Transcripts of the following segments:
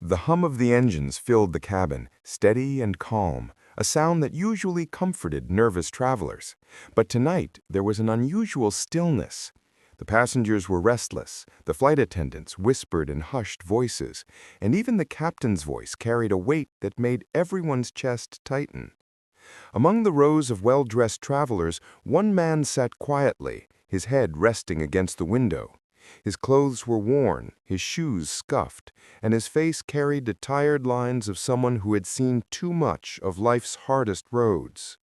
The hum of the engines filled the cabin, steady and calm, a sound that usually comforted nervous travelers. But tonight there was an unusual stillness. The passengers were restless, the flight attendants whispered in hushed voices, and even the captain's voice carried a weight that made everyone's chest tighten. Among the rows of well-dressed travelers, one man sat quietly, his head resting against the window. His clothes were worn, his shoes scuffed, and his face carried the tired lines of someone who had seen too much of life's hardest roads.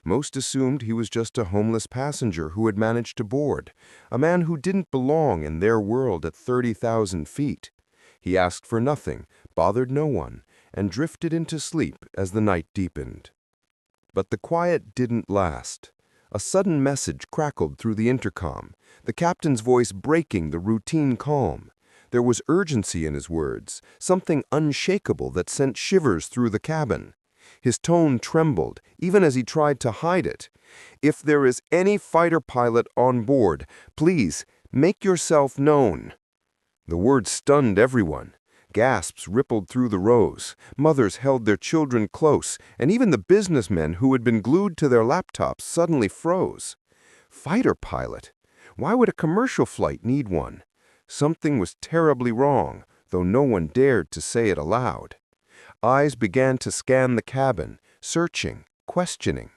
Most assumed he was just a homeless passenger who had managed to board, a man who didn't belong in their world at 30,000 feet. He asked for nothing, bothered no one, and drifted into sleep as the night deepened. But the quiet didn't last. A sudden message crackled through the intercom, the captain's voice breaking the routine calm. There was urgency in his words, something unshakable that sent shivers through the cabin. His tone trembled, even as he tried to hide it. "If there is any fighter pilot on board, please make yourself known." The words stunned everyone. Gasps rippled through the rows. Mothers held their children close, and even the businessmen who had been glued to their laptops suddenly froze. Fighter pilot? Why would a commercial flight need one? Something was terribly wrong, though no one dared to say it aloud. Eyes began to scan the cabin, searching, questioning.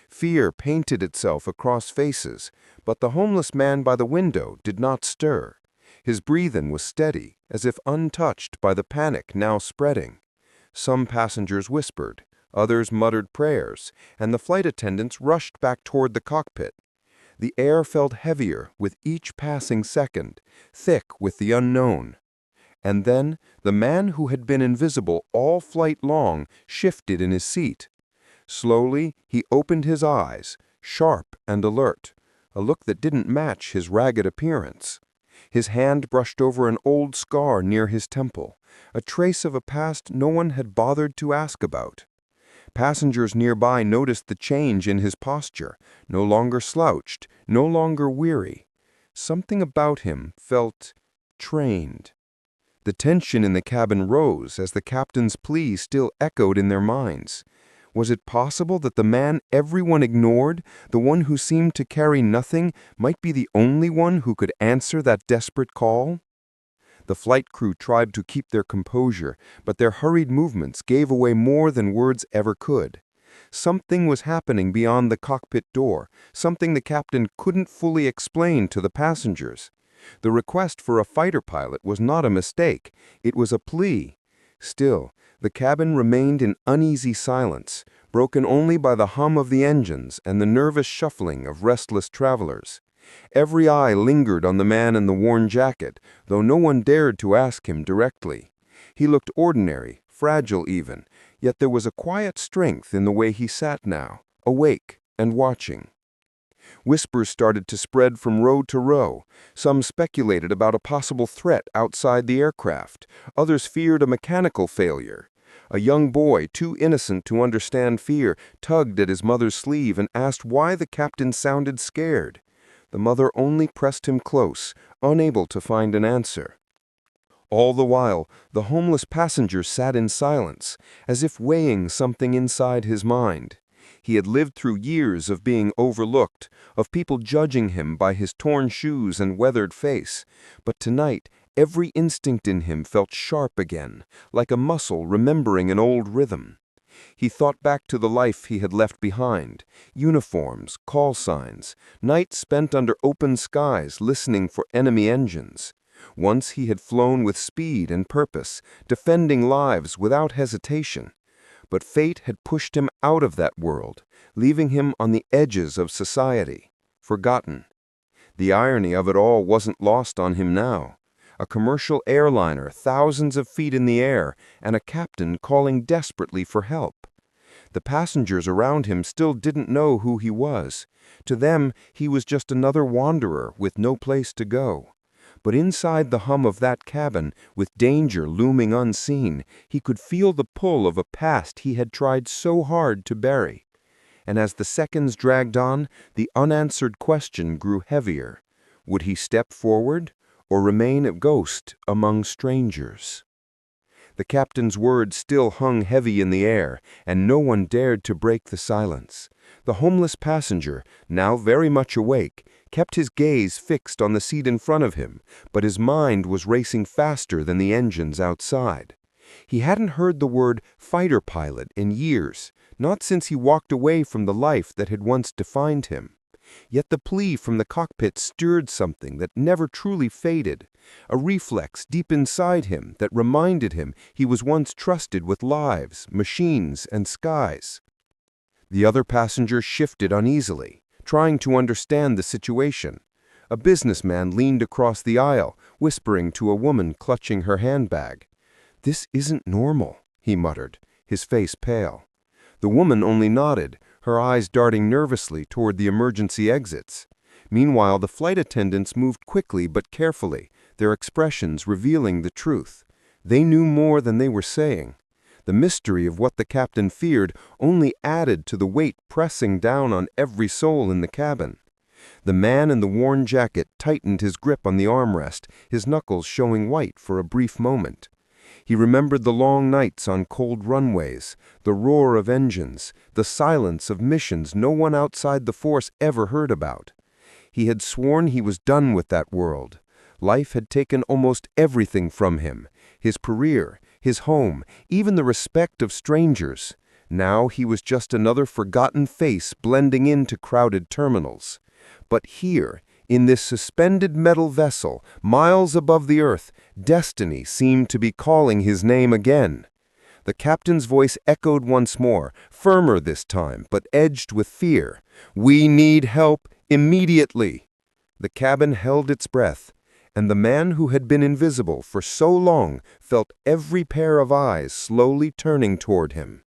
Fear painted itself across faces, but the homeless man by the window did not stir. His breathing was steady, as if untouched by the panic now spreading. Some passengers whispered, others muttered prayers, and the flight attendants rushed back toward the cockpit. The air felt heavier with each passing second, thick with the unknown. And then the man who had been invisible all flight long shifted in his seat. Slowly, he opened his eyes, sharp and alert, a look that didn't match his ragged appearance. His hand brushed over an old scar near his temple, a trace of a past no one had bothered to ask about. Passengers nearby noticed the change in his posture, no longer slouched, no longer weary. Something about him felt trained. The tension in the cabin rose as the captain's plea still echoed in their minds. Was it possible that the man everyone ignored, the one who seemed to carry nothing, might be the only one who could answer that desperate call? The flight crew tried to keep their composure, but their hurried movements gave away more than words ever could. Something was happening beyond the cockpit door, something the captain couldn't fully explain to the passengers. The request for a fighter pilot was not a mistake, it was a plea. Still, the cabin remained in uneasy silence, broken only by the hum of the engines and the nervous shuffling of restless travelers. Every eye lingered on the man in the worn jacket, though no one dared to ask him directly. He looked ordinary, fragile even, yet there was a quiet strength in the way he sat now, awake and watching. Whispers started to spread from row to row. Some speculated about a possible threat outside the aircraft. Others feared a mechanical failure. A young boy, too innocent to understand fear, tugged at his mother's sleeve and asked why the captain sounded scared. The mother only pressed him close, unable to find an answer. All the while, the homeless passenger sat in silence, as if weighing something inside his mind. He had lived through years of being overlooked, of people judging him by his torn shoes and weathered face. But tonight, every instinct in him felt sharp again, like a muscle remembering an old rhythm. He thought back to the life he had left behind, uniforms, call signs, nights spent under open skies listening for enemy engines. Once he had flown with speed and purpose, defending lives without hesitation. But fate had pushed him out of that world, leaving him on the edges of society, forgotten. The irony of it all wasn't lost on him now. A commercial airliner thousands of feet in the air, and a captain calling desperately for help. The passengers around him still didn't know who he was. To them, he was just another wanderer with no place to go. But inside the hum of that cabin, with danger looming unseen, he could feel the pull of a past he had tried so hard to bury. And as the seconds dragged on, the unanswered question grew heavier. Would he step forward, or remain a ghost among strangers? The captain's words still hung heavy in the air, and no one dared to break the silence. The homeless passenger, now very much awake, kept his gaze fixed on the seat in front of him, but his mind was racing faster than the engines outside. He hadn't heard the word fighter pilot in years, not since he walked away from the life that had once defined him. Yet the plea from the cockpit stirred something that never truly faded, a reflex deep inside him that reminded him he was once trusted with lives, machines, and skies. The other passengers shifted uneasily, trying to understand the situation. A businessman leaned across the aisle, whispering to a woman clutching her handbag. "This isn't normal," he muttered, his face pale. The woman only nodded, her eyes darting nervously toward the emergency exits. Meanwhile, the flight attendants moved quickly but carefully, their expressions revealing the truth. They knew more than they were saying. The mystery of what the captain feared only added to the weight pressing down on every soul in the cabin. The man in the worn jacket tightened his grip on the armrest, his knuckles showing white for a brief moment. He remembered the long nights on cold runways, the roar of engines, the silence of missions no one outside the force ever heard about. He had sworn he was done with that world. Life had taken almost everything from him, his career, his home, even the respect of strangers. Now he was just another forgotten face blending into crowded terminals. But here, in this suspended metal vessel, miles above the earth, destiny seemed to be calling his name again. The captain's voice echoed once more, firmer this time, but edged with fear. "We need help immediately." The cabin held its breath, and the man who had been invisible for so long felt every pair of eyes slowly turning toward him.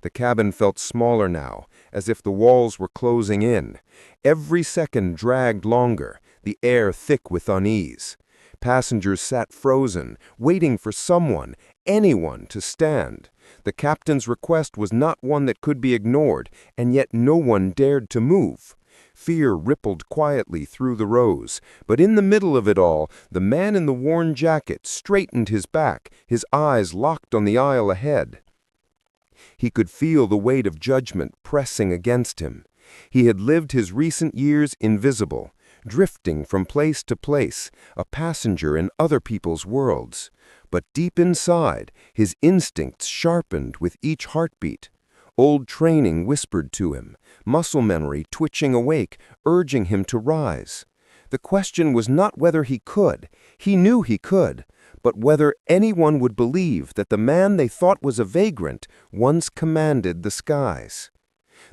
The cabin felt smaller now, as if the walls were closing in. Every second dragged longer, the air thick with unease. Passengers sat frozen, waiting for someone, anyone, to stand. The captain's request was not one that could be ignored, and yet no one dared to move. Fear rippled quietly through the rows, but in the middle of it all, the man in the worn jacket straightened his back, his eyes locked on the aisle ahead. He could feel the weight of judgment pressing against him. He had lived his recent years invisible, drifting from place to place, a passenger in other people's worlds. But deep inside, his instincts sharpened with each heartbeat. Old training whispered to him, muscle memory twitching awake, urging him to rise. The question was not whether he could. He knew he could. But whether anyone would believe that the man they thought was a vagrant once commanded the skies.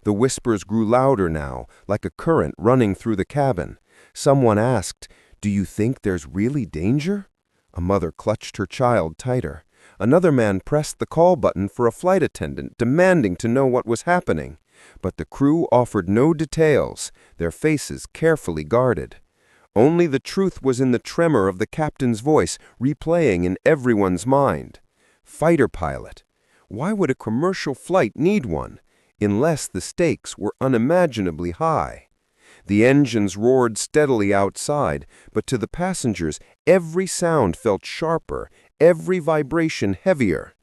The whispers grew louder now, like a current running through the cabin. Someone asked, "Do you think there's really danger?" A mother clutched her child tighter. Another man pressed the call button for a flight attendant, demanding to know what was happening. But the crew offered no details, their faces carefully guarded. Only the truth was in the tremor of the captain's voice, replaying in everyone's mind. Fighter pilot. Why would a commercial flight need one, unless the stakes were unimaginably high? The engines roared steadily outside, but to the passengers, every sound felt sharper, every vibration heavier.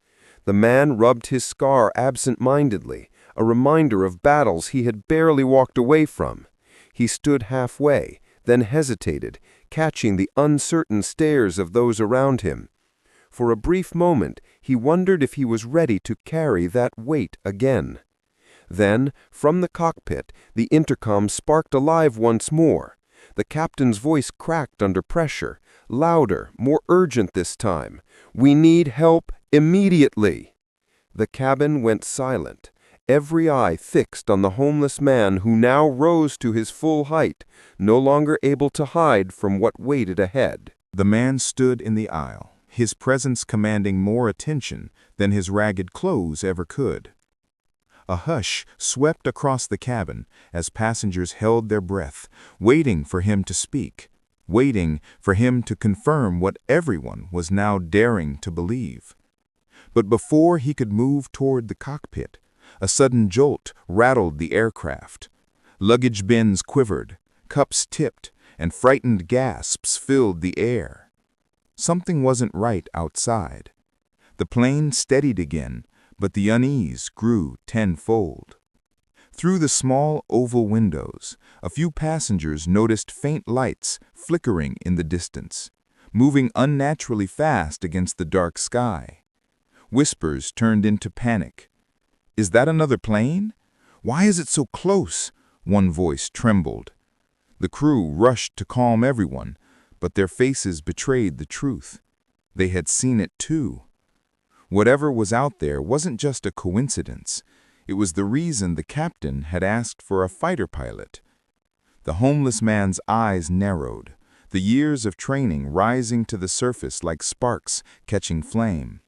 The man rubbed his scar absent-mindedly, a reminder of battles he had barely walked away from. He stood halfway, then hesitated, catching the uncertain stares of those around him. For a brief moment, he wondered if he was ready to carry that weight again. Then, from the cockpit, the intercom sparked alive once more. The captain's voice cracked under pressure, louder, more urgent this time. "We need help immediately." The cabin went silent, every eye fixed on the homeless man who now rose to his full height, no longer able to hide from what waited ahead. The man stood in the aisle, his presence commanding more attention than his ragged clothes ever could. A hush swept across the cabin as passengers held their breath, waiting for him to speak, waiting for him to confirm what everyone was now daring to believe. But before he could move toward the cockpit, a sudden jolt rattled the aircraft. Luggage bins quivered, cups tipped, and frightened gasps filled the air. Something wasn't right outside. The plane steadied again, but the unease grew tenfold. Through the small oval windows, a few passengers noticed faint lights flickering in the distance, moving unnaturally fast against the dark sky. Whispers turned into panic. "Is that another plane? Why is it so close?" One voice trembled. The crew rushed to calm everyone, but their faces betrayed the truth. They had seen it too. Whatever was out there wasn't just a coincidence. It was the reason the captain had asked for a fighter pilot. The homeless man's eyes narrowed, the years of training rising to the surface like sparks catching flame.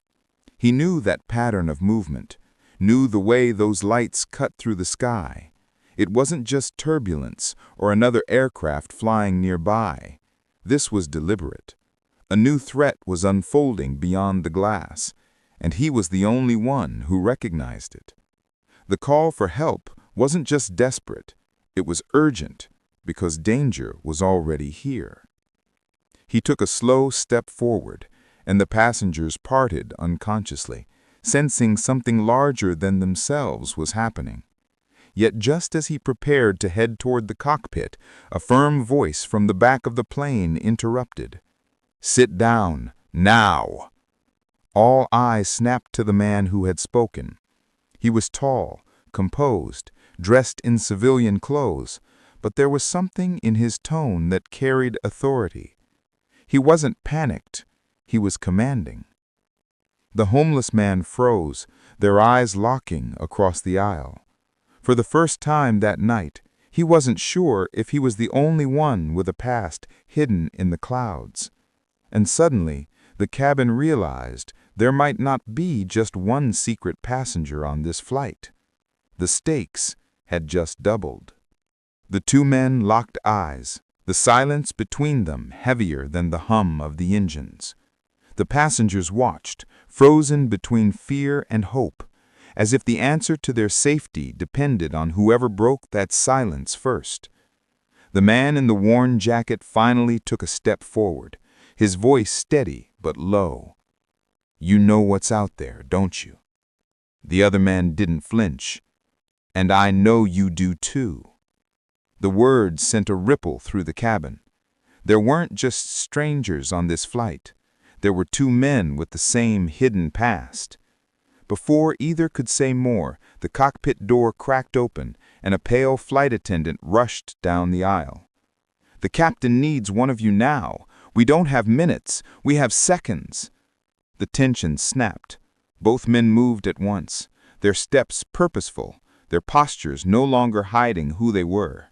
He knew that pattern of movement, knew the way those lights cut through the sky. It wasn't just turbulence or another aircraft flying nearby. This was deliberate. A new threat was unfolding beyond the glass, and he was the only one who recognized it. The call for help wasn't just desperate, it was urgent, because danger was already here. He took a slow step forward, and the passengers parted unconsciously, sensing something larger than themselves was happening. Yet just as he prepared to head toward the cockpit, a firm voice from the back of the plane interrupted. "Sit down, now!" All eyes snapped to the man who had spoken. He was tall, composed, dressed in civilian clothes, but there was something in his tone that carried authority. He wasn't panicked, he was commanding. The homeless man froze, their eyes locking across the aisle. For the first time that night, he wasn't sure if he was the only one with a past hidden in the clouds. And suddenly, the cabin realized there might not be just one secret passenger on this flight. The stakes had just doubled. The two men locked eyes, the silence between them heavier than the hum of the engines. The passengers watched, frozen between fear and hope, as if the answer to their safety depended on whoever broke that silence first. The man in the worn jacket finally took a step forward, his voice steady but low. "You know what's out there, don't you?" The other man didn't flinch. "And I know you do too." The words sent a ripple through the cabin. There weren't just strangers on this flight. There were two men with the same hidden past. Before either could say more, the cockpit door cracked open, and a pale flight attendant rushed down the aisle. "The captain needs one of you now. We don't have minutes, we have seconds." The tension snapped. Both men moved at once, their steps purposeful, their postures no longer hiding who they were.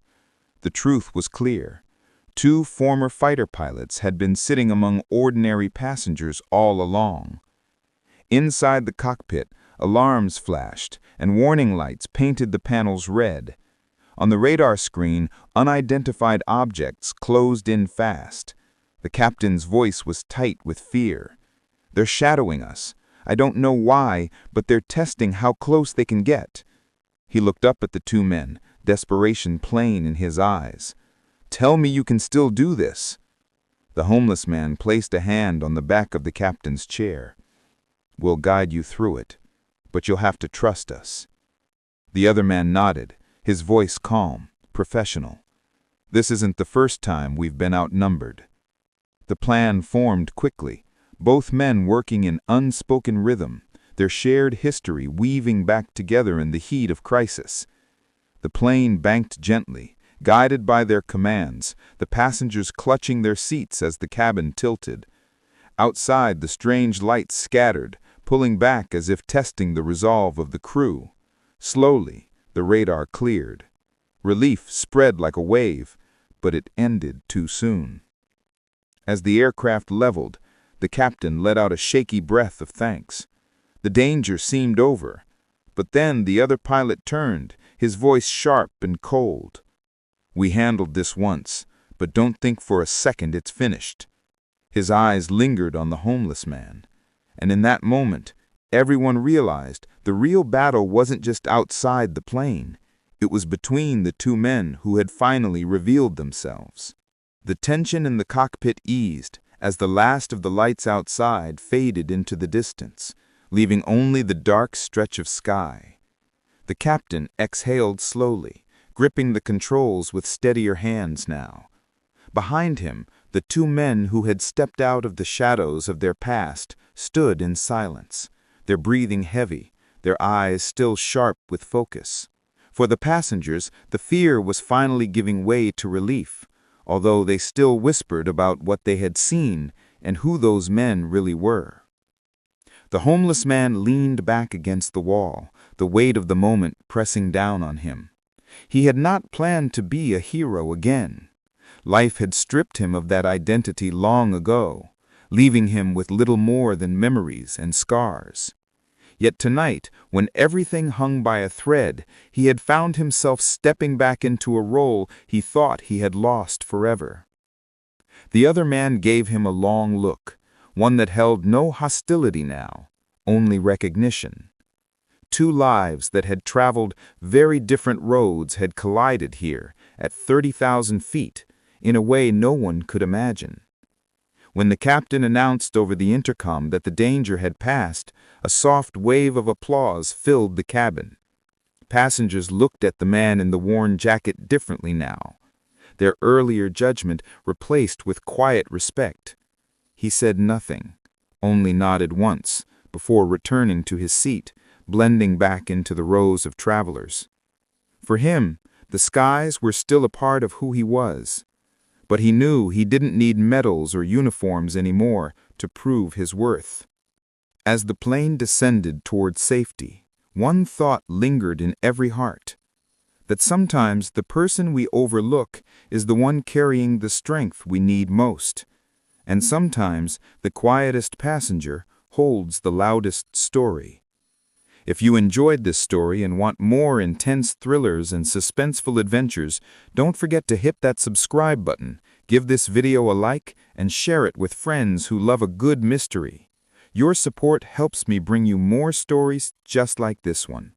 The truth was clear. Two former fighter pilots had been sitting among ordinary passengers all along. Inside the cockpit, alarms flashed, and warning lights painted the panels red. On the radar screen, unidentified objects closed in fast. The captain's voice was tight with fear. "They're shadowing us. I don't know why, but they're testing how close they can get." He looked up at the two men, desperation plain in his eyes. "Tell me you can still do this." The homeless man placed a hand on the back of the captain's chair. "We'll guide you through it, but you'll have to trust us." The other man nodded, his voice calm, professional. "This isn't the first time we've been outnumbered." The plan formed quickly, both men working in unspoken rhythm, their shared history weaving back together in the heat of crisis. The plane banked gently, guided by their commands, the passengers clutching their seats as the cabin tilted. Outside, the strange lights scattered, pulling back as if testing the resolve of the crew. Slowly, the radar cleared. Relief spread like a wave, but it ended too soon. As the aircraft leveled, the captain let out a shaky breath of thanks. The danger seemed over, but then the other pilot turned, his voice sharp and cold. "We handled this once, but don't think for a second it's finished." His eyes lingered on the homeless man, and in that moment, everyone realized the real battle wasn't just outside the plane. It was between the two men who had finally revealed themselves. The tension in the cockpit eased as the last of the lights outside faded into the distance. leaving only the dark stretch of sky. The captain exhaled slowly, gripping the controls with steadier hands now. Behind him, the two men who had stepped out of the shadows of their past stood in silence, their breathing heavy, their eyes still sharp with focus. For the passengers, the fear was finally giving way to relief, although they still whispered about what they had seen and who those men really were. The homeless man leaned back against the wall, the weight of the moment pressing down on him. He had not planned to be a hero again. Life had stripped him of that identity long ago, leaving him with little more than memories and scars. Yet tonight, when everything hung by a thread, he had found himself stepping back into a role he thought he had lost forever. The other man gave him a long look, one that held no hostility now, only recognition. Two lives that had traveled very different roads had collided here at 30,000 feet in a way no one could imagine. When the captain announced over the intercom that the danger had passed, a soft wave of applause filled the cabin. Passengers looked at the man in the worn jacket differently now, their earlier judgment replaced with quiet respect. He said nothing, only nodded once, before returning to his seat, blending back into the rows of travelers. For him, the skies were still a part of who he was. But he knew he didn't need medals or uniforms anymore to prove his worth. As the plane descended toward safety, one thought lingered in every heart: that sometimes the person we overlook is the one carrying the strength we need most, and sometimes the quietest passenger holds the loudest story. If you enjoyed this story and want more intense thrillers and suspenseful adventures, don't forget to hit that subscribe button, give this video a like, and share it with friends who love a good mystery. Your support helps me bring you more stories just like this one.